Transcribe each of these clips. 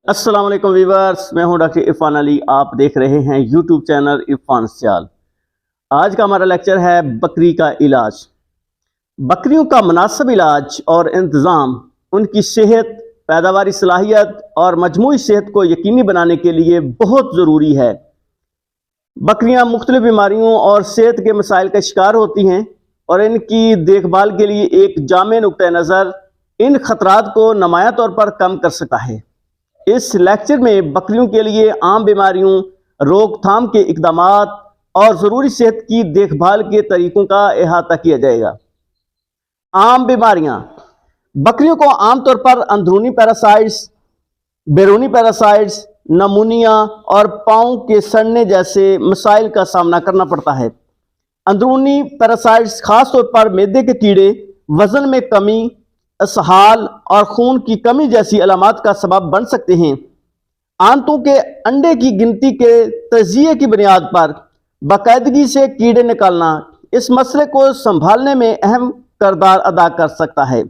अस्सलाम वालेकुम वीवर्स, मैं हूं डॉक्टर इरफान अली। आप देख रहे हैं यूट्यूब चैनल इरफान सियाल। आज का हमारा लेक्चर है बकरी का इलाज। बकरियों का मुनासिब इलाज और इंतज़ाम उनकी सेहत, पैदावारी सलाहियत और मजमूई सेहत को यकीनी बनाने के लिए बहुत ज़रूरी है। बकरियां मुख्तलिफ बीमारियों और सेहत के मसाइल का शिकार होती हैं और इनकी देखभाल के लिए एक जामे नुक्ता नज़र इन खतरात को नुमायां तौर पर कम कर सकता है। इस लेक्चर में बकरियों के लिए आम बीमारियों, रोकथाम के इक़दामात और ज़रूरी सेहत की देखभाल के तरीक़ों का अहाता किया जाएगा। आम बीमारियां। बकरियों को आमतौर पर अंदरूनी पैरासाइट्स, बैरूनी पैरासाइट्स, नमूनिया और पाँव के सड़ने जैसे मसाइल का सामना करना पड़ता है। अंदरूनी पैरासाइट्स खास तौर पर मैदे के कीड़े, वज़न में कमी, इसहाल और खून की कमी जैसी अलामात का सबब बन सकते हैं। आंतों के अंडे की गिनती के तजिए की बुनियाद पर बाकायदगी से कीड़े निकालना इस मसले को संभालने में अहम किरदार अदा कर सकता है।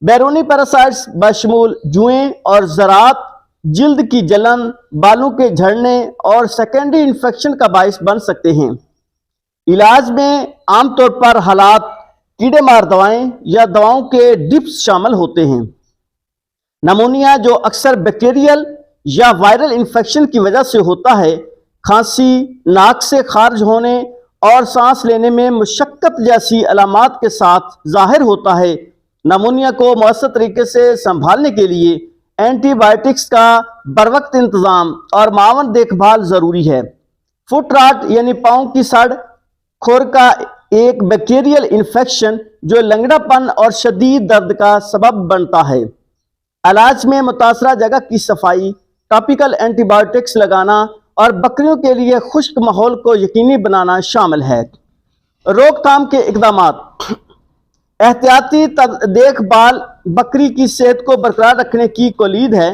बैरूनी पैरासाइट्स बशमूल जुएं और ज़रात जिल्द की जलन, बालों के झड़ने और सेकेंडरी इन्फेक्शन का बाइस बन सकते हैं। इलाज में आमतौर पर हालात कीड़े मार दवाएं या दवाओं के डिप्स शामिल होते हैं। नमूनिया, जो अक्सर बैक्टीरियल या वायरल इन्फेक्शन की वजह से होता है, खांसी, नाक से खारिज होने और सांस लेने में मुशक्कत जैसी अलामात के साथ जाहिर होता है। नमूनिया को मौसर तरीके से संभालने के लिए एंटीबायोटिक्स का बरवक्त इंतज़ाम और मावन देखभाल ज़रूरी है। फुट राट यानी पाँव की सड़, खुर का एक बैक्टीरियल इन्फेक्शन जो लंगड़ापन और शदीद दर्द का सबब बनता है। इलाज में मुतासरा जगह की सफाई, टॉपिकल एंटीबायोटिक्स लगाना और बकरियों के लिए खुश्क माहौल को यकीनी बनाना शामिल है। रोकथाम के इक़दामात। एहतियाती देखभाल बकरी की सेहत को बरकरार रखने की कलीद है।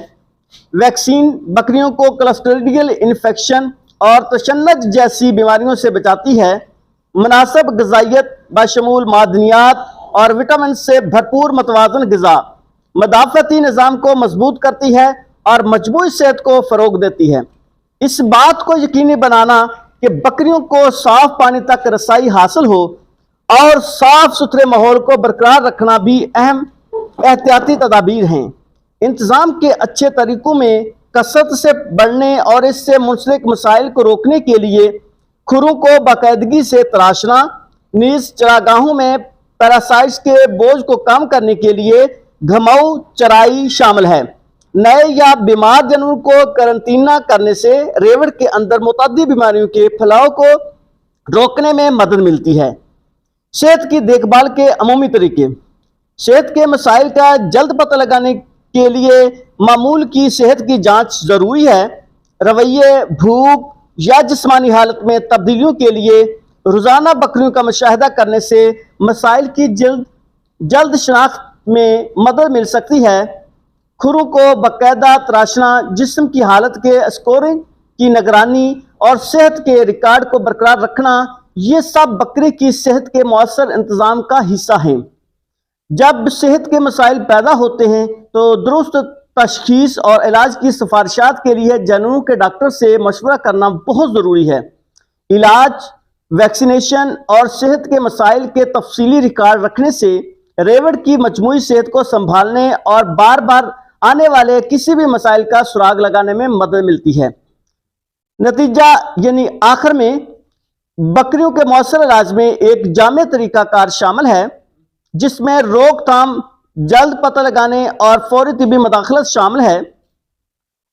वैक्सीन बकरियों को क्लस्ट्रीडियल इन्फेक्शन और तशन्नुज जैसी बीमारियों से बचाती है। मुनासिब ग़िज़ाइयत बशमूल मादनियात और विटामिन से भरपूर मतवाज़न ग़िज़ा मदाफ़ती निज़ाम को मजबूत करती है और मजमूई सेहत को फ़रोग़ देती है। इस बात को यकीनी बनाना कि बकरियों को साफ़ पानी तक रसाई हासिल हो और साफ़ सुथरे माहौल को बरकरार रखना भी अहम एहतियाती तदाबीर हैं। इंतज़ाम के अच्छे तरीक़ों में कसरत से बढ़ने और इससे मुंसलिक मसाइल को रोकने के लिए खुरों को बाकायदगी से तराशना, नीज चरागाहों में पैरासाइट्स के बोझ को कम करने के लिए घमाऊ चराई शामिल है। नए या बीमार जानवर को करंटीना करने से रेवड़ के अंदर मुतअद्दी बीमारियों के फैलाव को रोकने में मदद मिलती है। सेहत की देखभाल के अमूमी तरीके। सेहत के मसाइल का जल्द पता लगाने के लिए मामूल की सेहत की जांच ज़रूरी है। रवैये, भूख या जिस्मानी हालत में तब्दीलियों के लिए रोज़ाना बकरियों का मुशाहिदा करने से मसाइल की जल्द शनाख्त में मदद मिल सकती है। खुरों को बाकायदा तराशना, जिस्म की हालत के स्कोरिंग की निगरानी और सेहत के रिकॉर्ड को बरकरार रखना, ये सब बकरी की सेहत के मौसर इंतज़ाम का हिस्सा हैं। जब सेहत के मसाइल पैदा होते हैं तो दुरुस्त तशखीस और इलाज की सिफारिशात के लिए जानवरों के डॉक्टर से मशवरा करना बहुत ज़रूरी है। इलाज, वैक्सीनेशन और सेहत के मसाइल के तफसीली रिकॉर्ड रखने से रेवड़ की मजमूई सेहत को संभालने और बार बार आने वाले किसी भी मसाइल का सुराग लगाने में मदद मिलती है। नतीजा यानी आखिर में बकरियों के मौसर इलाज में एक जामे तरीक़ाकार शामिल है, जिसमें रोकथाम, जल्द पता लगाने और फौरी तिब्बी मदाखलत शामिल है।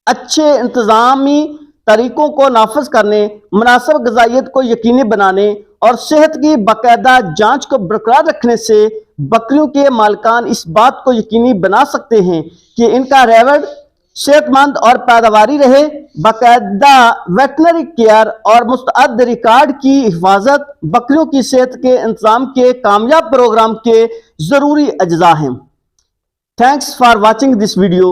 अच्छे इंतज़ामी तरीक़ों को नाफज करने, मुनासिब ग़िज़ाइयत को यकीनी बनाने और सेहत की बाकायदा जांच को बरकरार रखने से बकरियों के मालिकान इस बात को यकीनी बना सकते हैं कि इनका रेवड़ सेहतमंद और पैदावारी रहे। बाकायदा वेटनरी केयर और मुस्तअद रिकॉर्ड की हिफाजत बकरियों की सेहत के इंतज़ाम के कामयाब प्रोग्राम के ज़रूरी अज्जा हैं। Thanks for watching this video.